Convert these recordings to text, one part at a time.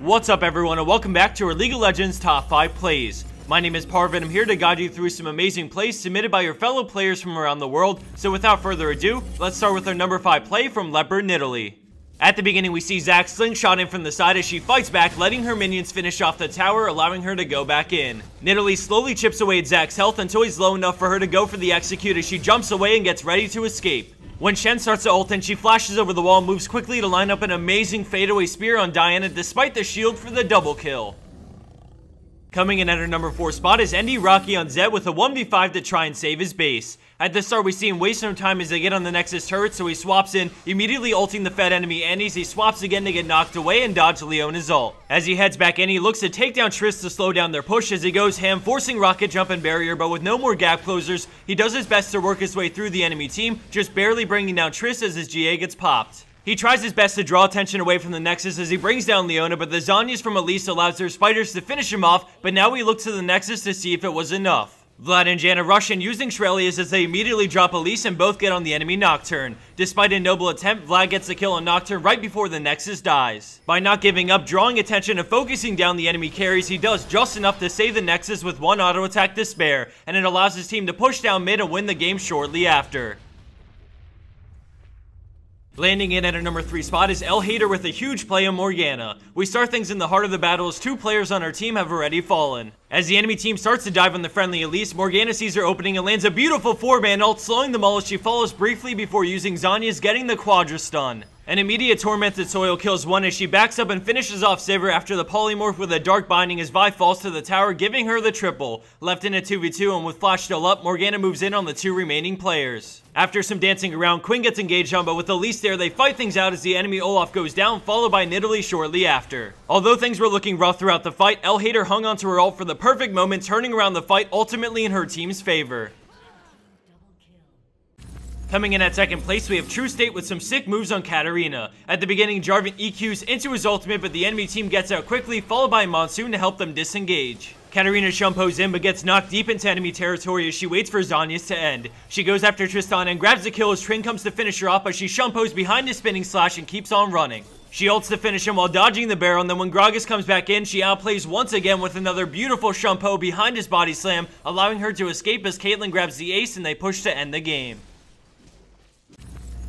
What's up everyone, and welcome back to our League of Legends Top 5 Plays. My name is Parv and I'm here to guide you through some amazing plays submitted by your fellow players from around the world. So without further ado, let's start with our number 5 play from Leopard Nidalee. At the beginning we see Zac slingshot in from the side as she fights back, letting her minions finish off the tower, allowing her to go back in. Nidalee slowly chips away at Zac's health until he's low enough for her to go for the execute as she jumps away and gets ready to escape. When Shen starts to ult and she flashes over the wall and moves quickly to line up an amazing fadeaway spear on Diana despite the shield for the double kill. Coming in at her number 4 spot is NDRocky on Zed with a 1v5 to try and save his base. At the start we see him waste some time as they get on the Nexus turret, so he swaps in, immediately ulting the fed enemy Andes. He swaps again to get knocked away and dodge Leona's ult. As he heads back in, he looks to take down Triss to slow down their push as he goes ham, forcing rocket jump and barrier, but with no more gap closers, he does his best to work his way through the enemy team, just barely bringing down Triss as his GA gets popped. He tries his best to draw attention away from the Nexus as he brings down Leona, but the Zhonya's from Elise allows their spiders to finish him off, but now we look to the Nexus to see if it was enough. Vlad and Janna rush in using Shurelya's as they immediately drop Elise and both get on the enemy Nocturne. Despite a noble attempt, Vlad gets the kill on Nocturne right before the Nexus dies. By not giving up, drawing attention and focusing down the enemy carries, he does just enough to save the Nexus with one auto attack to spare, and it allows his team to push down mid and win the game shortly after. Landing in at our number 3 spot is Hater with a huge play on Morgana. We start things in the heart of the battle as 2 players on our team have already fallen. As the enemy team starts to dive on the friendly Elise, Morgana sees her opening and lands a beautiful 4-man ult, slowing them all as she follows briefly before using Zhonya's getting the quadra stun. An immediate Tormented Soil kills one as she backs up and finishes off Sivir after the polymorph with a dark binding as Vi falls to the tower, giving her the triple. Left in a 2v2 and with Flash still up, Morgana moves in on the 2 remaining players. After some dancing around, Quinn gets engaged on, but with Elise there, they fight things out as the enemy Olaf goes down, followed by Nidalee shortly after. Although things were looking rough throughout the fight, Hater hung onto her ult for the perfect moment, turning around the fight ultimately in her team's favor. Coming in at second place, we have Truestate with some sick moves on Katarina. At the beginning, Jarvan EQs into his ultimate, but the enemy team gets out quickly, followed by Monsoon to help them disengage. Katarina shumpos in, but gets knocked deep into enemy territory as she waits for Zhonya's to end. She goes after Tristana and grabs the kill as Trin comes to finish her off, but she shumpos behind his spinning slash and keeps on running. She ults to finish him while dodging the barrel, and then when Gragas comes back in, she outplays once again with another beautiful shumpo behind his body slam, allowing her to escape as Caitlyn grabs the ace and they push to end the game.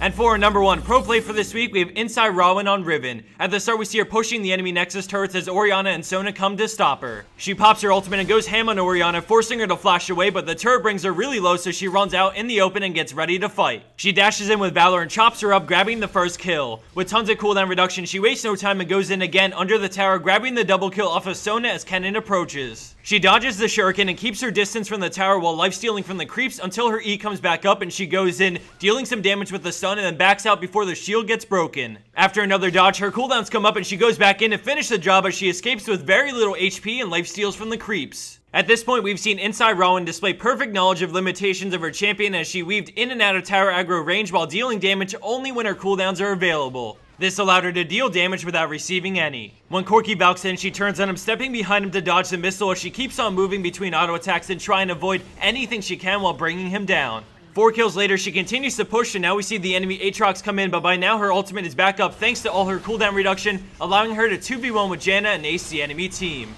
And for our number 1 pro play for this week, we have inside Rawen on Riven. At the start, we see her pushing the enemy Nexus turrets as Orianna and Sona come to stop her. She pops her ultimate and goes ham on Orianna, forcing her to flash away, but the turret brings her really low, so she runs out in the open and gets ready to fight. She dashes in with Valor and chops her up, grabbing the first kill. With tons of cooldown reduction, she wastes no time and goes in again under the tower, grabbing the double kill off of Sona as Kennen approaches. She dodges the shuriken and keeps her distance from the tower while lifestealing from the creeps until her E comes back up and she goes in, dealing some damage with the stun and then backs out before the shield gets broken. After another dodge, her cooldowns come up and she goes back in to finish the job as she escapes with very little HP and lifesteals from the creeps. At this point, we've seen inside Rawen display perfect knowledge of limitations of her champion as she weaved in and out of tower aggro range while dealing damage only when her cooldowns are available. This allowed her to deal damage without receiving any. When Corki valks in, she turns on him, stepping behind him to dodge the missile as she keeps on moving between auto attacks and trying to avoid anything she can while bringing him down. 4 kills later, she continues to push, and now we see the enemy Aatrox come in, but by now her ultimate is back up thanks to all her cooldown reduction, allowing her to 2v1 with Janna and ace the enemy team.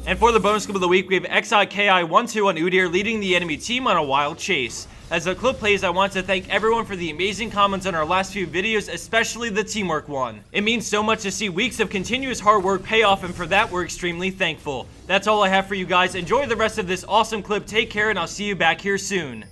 And for the bonus clip of the week, we have XIKI12 on Udyr leading the enemy team on a wild chase. As the clip plays, I want to thank everyone for the amazing comments on our last few videos, especially the teamwork one. It means so much to see weeks of continuous hard work pay off, and for that we're extremely thankful. That's all I have for you guys. Enjoy the rest of this awesome clip, take care, and I'll see you back here soon.